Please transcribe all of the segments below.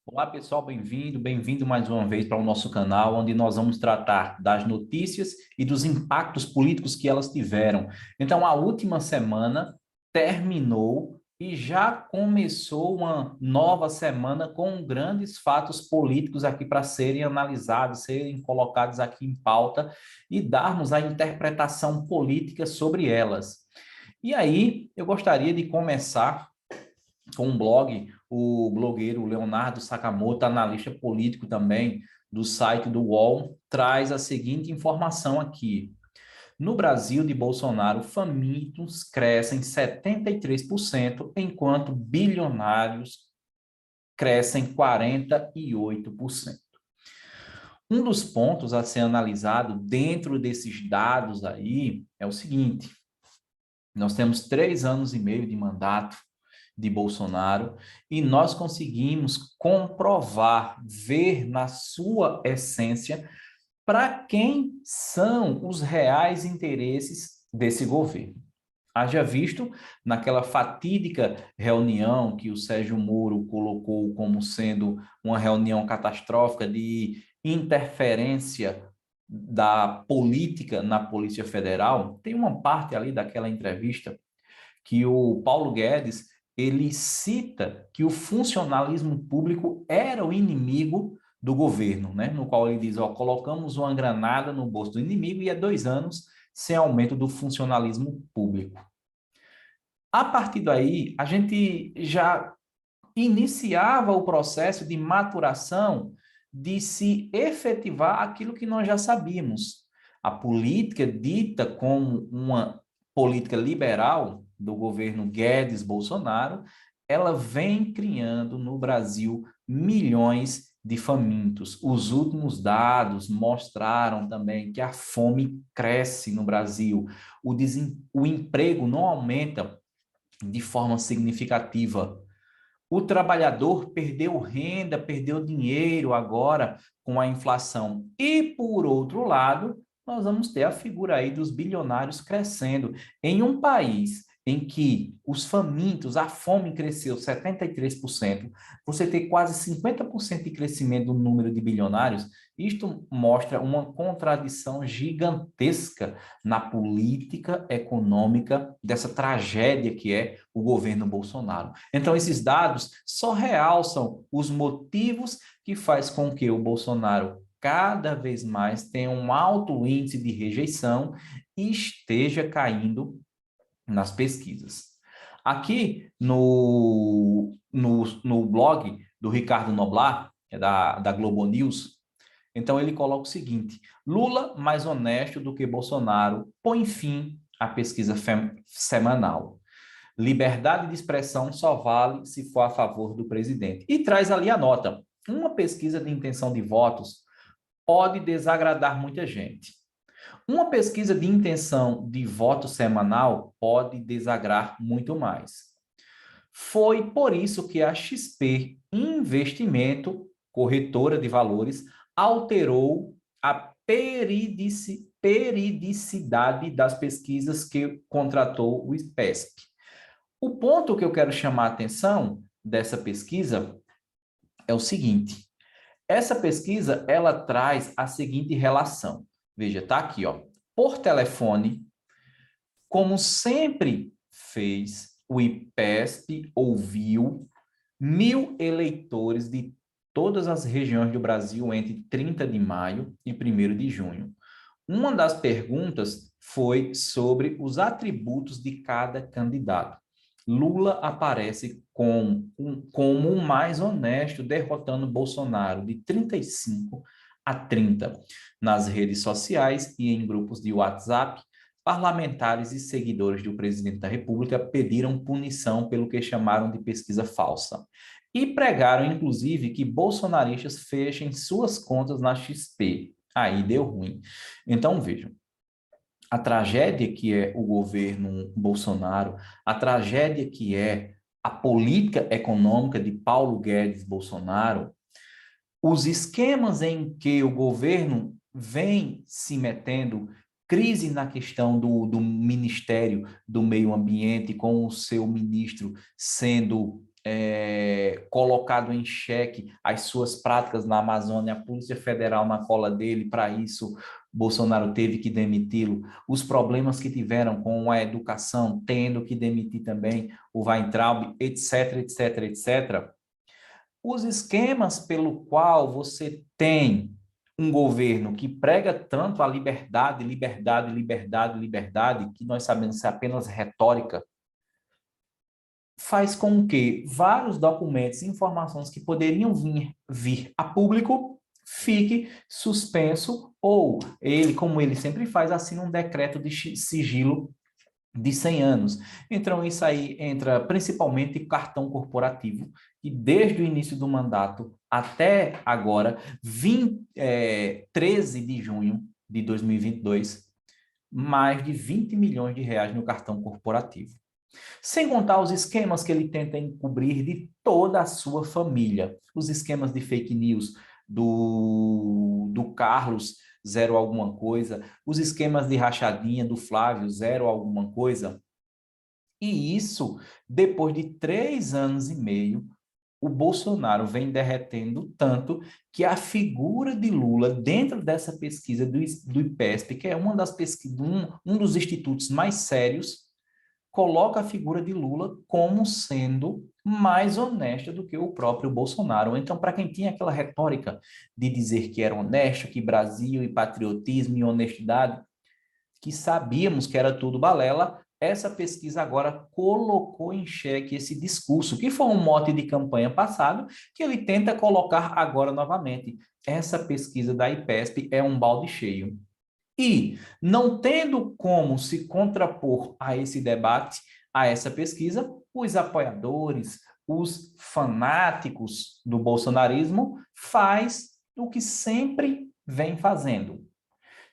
Olá, pessoal, bem-vindo mais uma vez para o nosso canal, onde nós vamos tratar das notícias e dos impactos políticos que elas tiveram. Então, a última semana terminou e já começou uma nova semana com grandes fatos políticos aqui para serem analisados, serem colocados aqui em pauta e darmos a interpretação política sobre elas. E aí, eu gostaria de começar com um blog, o blogueiro Leonardo Sakamoto, analista político também do site do UOL, traz a seguinte informação aqui. No Brasil de Bolsonaro, famintos crescem 73%, enquanto bilionários crescem 48%. Um dos pontos a ser analisado dentro desses dados aí é o seguinte: nós temos 3 anos e meio de mandato de Bolsonaro, e nós conseguimos comprovar, ver na sua essência para quem são os reais interesses desse governo. Haja visto naquela fatídica reunião que o Sérgio Moro colocou como sendo uma reunião catastrófica de interferência da política na Polícia Federal, tem uma parte ali daquela entrevista que o Paulo Guedes ele cita que o funcionalismo público era o inimigo do governo, né? No qual ele diz, ó, colocamos uma granada no bolso do inimigo e é 2 anos sem aumento do funcionalismo público. A partir daí, a gente já iniciava o processo de maturação de se efetivar aquilo que nós já sabíamos. A política dita como uma política liberal do governo Guedes Bolsonaro, ela vem criando no Brasil milhões de famintos. Os últimos dados mostraram também que a fome cresce no Brasil, o emprego não aumenta de forma significativa. O trabalhador perdeu renda, perdeu dinheiro agora com a inflação. E, por outro lado, nós vamos ter a figura aí dos bilionários crescendo. Em um país em que os famintos, a fome cresceu 73%, você ter quase 50% de crescimento do número de bilionários, isto mostra uma contradição gigantesca na política econômica dessa tragédia que é o governo Bolsonaro. Então, esses dados só realçam os motivos que faz com que o Bolsonaro cada vez mais tenha um alto índice de rejeição e esteja caindo nas pesquisas. Aqui no blog do Ricardo Noblar, que é da Globo News, então ele coloca o seguinte: Lula mais honesto do que Bolsonaro põe fim à pesquisa semanal. Liberdade de expressão só vale se for a favor do presidente. E traz ali a nota. Uma pesquisa de intenção de votos pode desagradar muita gente. Uma pesquisa de intenção de voto semanal pode desagradar muito mais. Foi por isso que a XP Investimento, corretora de valores, alterou a periodicidade das pesquisas que contratou o IPESP. O ponto que eu quero chamar a atenção dessa pesquisa é o seguinte: essa pesquisa ela traz a seguinte relação. Veja, tá aqui, ó. Por telefone, como sempre fez, o IPESP ouviu 1.000 eleitores de todas as regiões do Brasil entre 30 de maio e 1º de junho. Uma das perguntas foi sobre os atributos de cada candidato. Lula aparece como o mais honesto, derrotando Bolsonaro de 35 a 30. Nas redes sociais e em grupos de WhatsApp, parlamentares e seguidores do presidente da República pediram punição pelo que chamaram de pesquisa falsa. E pregaram, inclusive, que bolsonaristas fechem suas contas na XP. Aí deu ruim. Então, vejam, a tragédia que é o governo Bolsonaro, a tragédia que é a política econômica de Paulo Guedes Bolsonaro, os esquemas em que o governo vem se metendo, crise na questão do Ministério do Meio Ambiente, com o seu ministro sendo colocado em xeque as suas práticas na Amazônia, a Polícia Federal na cola dele, para isso Bolsonaro teve que demiti-lo, os problemas que tiveram com a educação, tendo que demitir também o Weintraub, etc, etc, etc. Os esquemas pelo qual você tem um governo que prega tanto a liberdade, liberdade, liberdade, liberdade, que nós sabemos ser apenas retórica, faz com que vários documentos e informações que poderiam vir a público fique suspenso ou ele, como ele sempre faz, assina um decreto de sigilo de 100 anos. Então, isso aí entra principalmente cartão corporativo, e desde o início do mandato até agora, 13 de junho de 2022, mais de 20 milhões de reais no cartão corporativo. Sem contar os esquemas que ele tenta encobrir de toda a sua família. Os esquemas de fake news do Carlos, zero alguma coisa. Os esquemas de rachadinha do Flávio, zero alguma coisa. E isso, depois de 3 anos e meio, o Bolsonaro vem derretendo tanto que a figura de Lula, dentro dessa pesquisa do IPESP, que é uma das pesquisas, um dos institutos mais sérios, coloca a figura de Lula como sendo mais honesta do que o próprio Bolsonaro. Então, para quem tinha aquela retórica de dizer que era honesto, que Brasil e patriotismo e honestidade, que sabíamos que era tudo balela, essa pesquisa agora colocou em xeque esse discurso, que foi um mote de campanha passado, que ele tenta colocar agora novamente. Essa pesquisa da IPESP é um balde cheio. E, não tendo como se contrapor a esse debate, a essa pesquisa, os apoiadores, os fanáticos do bolsonarismo faz o que sempre vem fazendo.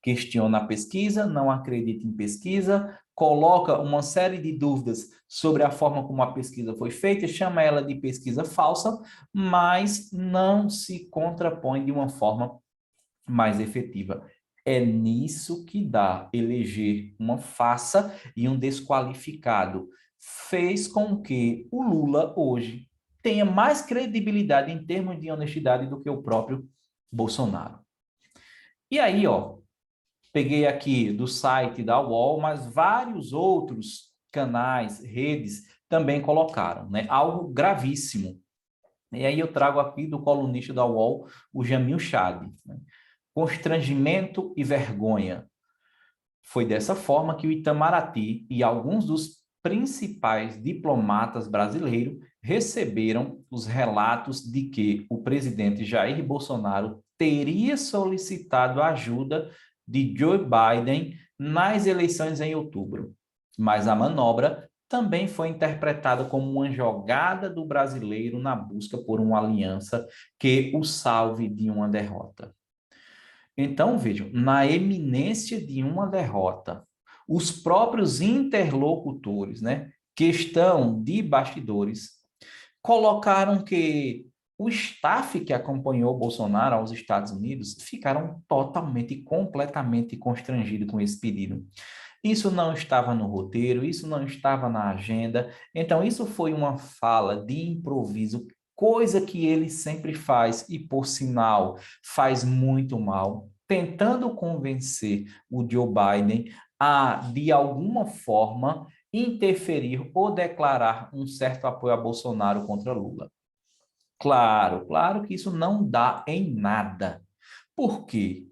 Questiona a pesquisa, não acredita em pesquisa, coloca uma série de dúvidas sobre a forma como a pesquisa foi feita, chama ela de pesquisa falsa, mas não se contrapõe de uma forma mais efetiva. É nisso que dá eleger uma farsa e um desqualificado. Fez com que o Lula hoje tenha mais credibilidade em termos de honestidade do que o próprio Bolsonaro. E aí, ó, peguei aqui do site da UOL, mas vários outros canais, redes também colocaram, né? Algo gravíssimo. E aí eu trago aqui do colunista da UOL, o Jamil Chad, né? Constrangimento e vergonha. Foi dessa forma que o Itamaraty e alguns dos principais diplomatas brasileiros receberam os relatos de que o presidente Jair Bolsonaro teria solicitado ajuda de Joe Biden nas eleições em outubro. Mas a manobra também foi interpretada como uma jogada do brasileiro na busca por uma aliança que o salve de uma derrota. Então, vejam, na eminência de uma derrota, os próprios interlocutores, né, questão de bastidores, colocaram que o staff que acompanhou Bolsonaro aos Estados Unidos ficaram totalmente e completamente constrangidos com esse pedido. Isso não estava no roteiro, isso não estava na agenda. Então, isso foi uma fala de improviso, coisa que ele sempre faz e, por sinal, faz muito mal, tentando convencer o Joe Biden a, de alguma forma, interferir ou declarar um certo apoio a Bolsonaro contra Lula. Claro, claro que isso não dá em nada. Por quê?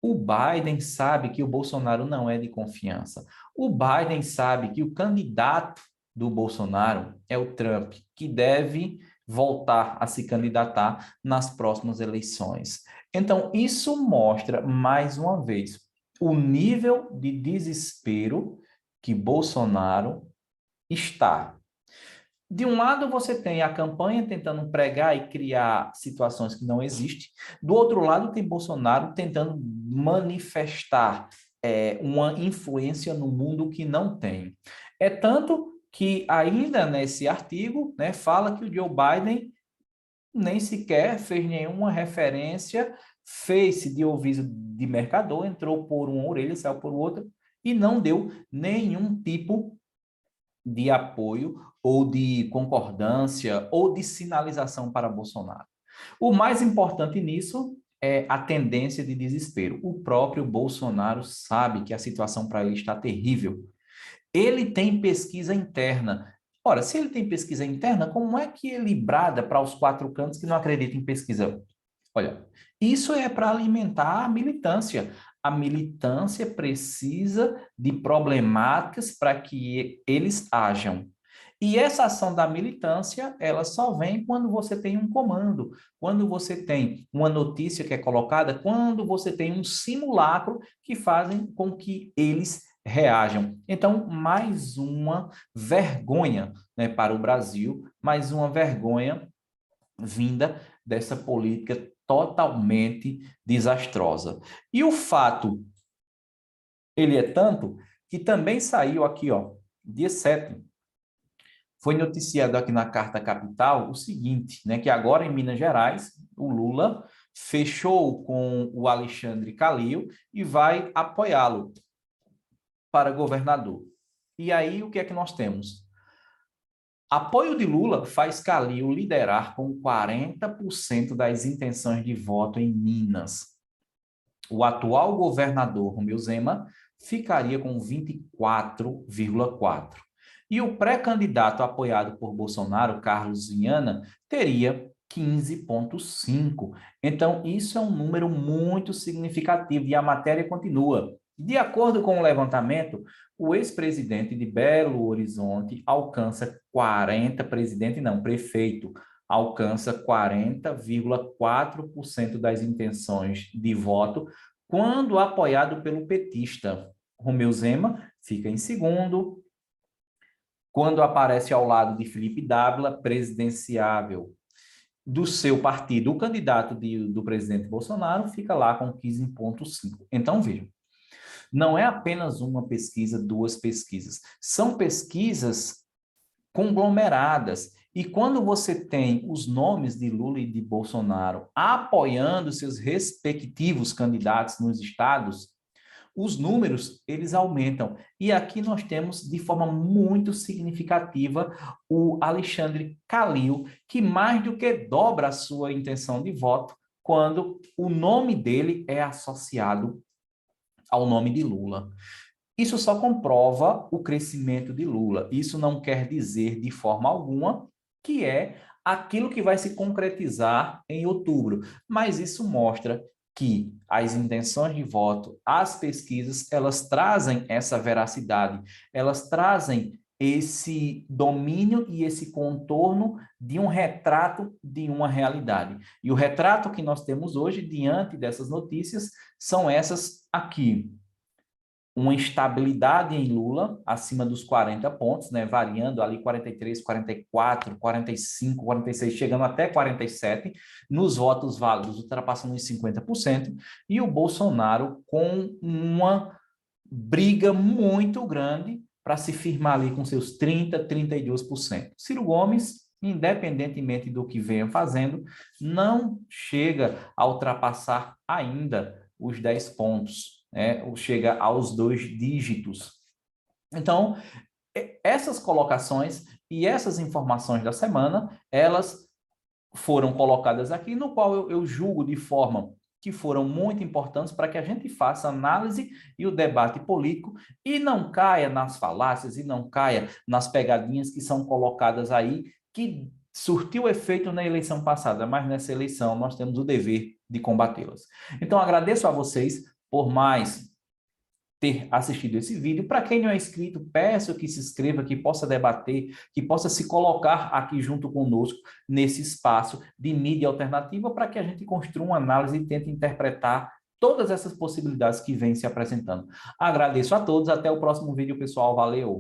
O Biden sabe que o Bolsonaro não é de confiança. O Biden sabe que o candidato do Bolsonaro é o Trump, que deve voltar a se candidatar nas próximas eleições. Então, isso mostra, mais uma vez, o nível de desespero que Bolsonaro está. De um lado, você tem a campanha tentando pregar e criar situações que não existem. Do outro lado, tem Bolsonaro tentando manifestar uma influência no mundo que não tem. É tanto que ainda nesse artigo, né, fala que o Joe Biden nem sequer fez nenhuma referência, fez-se de ouvido de mercador, entrou por uma orelha, saiu por outra, e não deu nenhum tipo de apoio ou de concordância ou de sinalização para Bolsonaro. O mais importante nisso é a tendência de desespero. O próprio Bolsonaro sabe que a situação para ele está terrível. Ele tem pesquisa interna. Ora, se ele tem pesquisa interna, como é que ele brada para os quatro cantos que não acredita em pesquisa? Olha, isso é para alimentar a militância. A militância precisa de problemáticas para que eles ajam. E essa ação da militância, ela só vem quando você tem um comando, quando você tem uma notícia que é colocada, quando você tem um simulacro que fazem com que eles reajam. Então, mais uma vergonha, né, para o Brasil, mais uma vergonha vinda dessa política totalmente desastrosa. E o fato, ele é tanto que também saiu aqui, ó, dia 7, foi noticiado aqui na Carta Capital o seguinte, né, que agora em Minas Gerais, o Lula fechou com o Alexandre Calil e vai apoiá-lo para governador. E aí, o que é que nós temos? Apoio de Lula faz Calil liderar com 40% das intenções de voto em Minas. O atual governador, Romeu Zema, ficaria com 24,4%. E o pré-candidato apoiado por Bolsonaro, Carlos Viana, teria 15,5%. Então, isso é um número muito significativo e a matéria continua. De acordo com o levantamento, o ex-presidente de Belo Horizonte alcança 40%, presidente não, prefeito, alcança 40,4% das intenções de voto, quando apoiado pelo petista. Romeu Zema fica em segundo, quando aparece ao lado de Felipe Dávila, presidenciável do seu partido, o candidato do presidente Bolsonaro, fica lá com 15,5%. Então, vejam, não é apenas uma pesquisa, duas pesquisas, são pesquisas conglomeradas. E quando você tem os nomes de Lula e de Bolsonaro apoiando seus respectivos candidatos nos estados, os números, eles aumentam. E aqui nós temos, de forma muito significativa, o Alexandre Calil, que mais do que dobra a sua intenção de voto quando o nome dele é associado ao nome de Lula. Isso só comprova o crescimento de Lula. Isso não quer dizer, de forma alguma, que é aquilo que vai se concretizar em outubro, mas isso mostra que as intenções de voto, as pesquisas, elas trazem essa veracidade, elas trazem esse domínio e esse contorno de um retrato de uma realidade. E o retrato que nós temos hoje, diante dessas notícias, são essas aqui. Uma estabilidade em Lula, acima dos 40 pontos, né, variando ali 43, 44, 45, 46, chegando até 47, nos votos válidos, ultrapassando os 50%, e o Bolsonaro com uma briga muito grande para se firmar ali com seus 30, 32%. Ciro Gomes, independentemente do que venha fazendo, não chega a ultrapassar ainda os 10 pontos, né? Ou chega aos 2 dígitos. Então, essas colocações e essas informações da semana, elas foram colocadas aqui, no qual eu julgo de forma que foram muito importantes para que a gente faça análise e o debate político e não caia nas falácias e não caia nas pegadinhas que são colocadas aí, que surtiu efeito na eleição passada, mas nessa eleição nós temos o dever de combatê-las. Então, agradeço a vocês por mais ter assistido esse vídeo. Para quem não é inscrito, peço que se inscreva, que possa debater, que possa se colocar aqui junto conosco nesse espaço de mídia alternativa para que a gente construa uma análise e tente interpretar todas essas possibilidades que vêm se apresentando. Agradeço a todos, até o próximo vídeo, pessoal. Valeu!